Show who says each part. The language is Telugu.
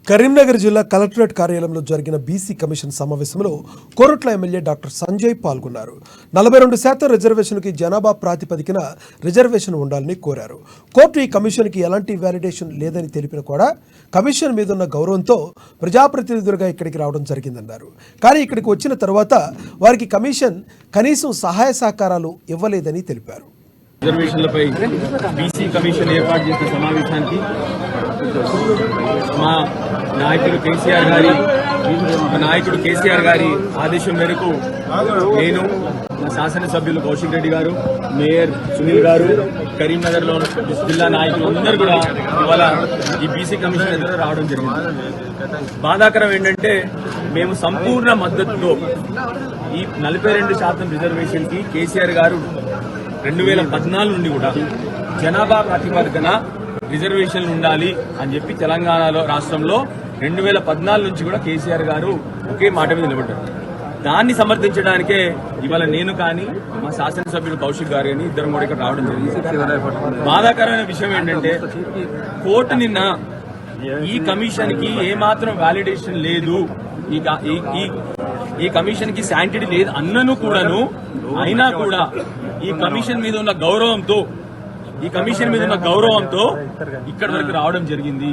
Speaker 1: కరీంనగర్ జిల్లా కలెక్టరేట్ కార్యాలయంలో జరిగిన బీసీ కమిషన్ సమావేశంలో కోరుట్ల ఎమ్మెల్యే డాక్టర్ సంజయ్ పాల్గొన్నారు. 42% రిజర్వేషన్కి జనాభా ప్రాతిపదికన రిజర్వేషన్ ఉండాలని కోరారు. కోర్టు ఈ కమిషన్కి ఎలాంటి వ్యాలిడేషన్ లేదని తెలిపిన కూడా కమిషన్ మీదున్న గౌరవంతో ప్రజాప్రతినిధులుగా ఇక్కడికి రావడం జరిగిందన్నారు. కానీ ఇక్కడికి వచ్చిన తర్వాత వారికి కమిషన్ కనీసం సహాయ సహకారాలు ఇవ్వలేదని తెలిపారు.
Speaker 2: రిజర్వేషన్లపై బీసీ కమిషన్ ఏర్పాటు చేసిన సమావేశానికి మా నాయకుడు కేసీఆర్ గారి ఆదేశం మేరకు నేను, మా శాసనసభ్యులు కౌశిక్ రెడ్డి గారు, మేయర్ సునీల్ గారు, కరీంనగర్లో జిల్లా నాయకులు అందరూ కూడా ఇవాళ ఈ బీసీ కమిషన్ ఎదురు రావడం జరిగింది. బాధాకరం ఏంటంటే మేము సంపూర్ణ మద్దతుతో ఈ 42% రిజర్వేషన్ కి కేసీఆర్ గారు 2014 నుండి కూడా జనాభా ప్రాతిపదికన రిజర్వేషన్లు ఉండాలి అని చెప్పి తెలంగాణలో రాష్ట్రంలో 2014 నుంచి కూడా కేసీఆర్ గారు ఒకే మాట మీద నిలబడ్డారు. దాన్ని సమర్థించడానికే ఇవాళ నేను కానీ మా శాసనసభ్యులు కౌశిక్ గారు కానీ ఇద్దరు కూడా ఇక్కడ రావడం జరిగింది. బాధాకరమైన విషయం ఏంటంటే కోర్టు నిన్న ఈ కమిషన్ కి ఏమాత్రం వ్యాలిడేషన్ లేదు, ఈ కమిషన్ కి శాంటిటీ లేదు అన్నను కూడాను, అయినా కూడా ఈ కమిషన్ మీద ఉన్న గౌరవంతో ఇక్కడ వరకు రావడం జరిగింది.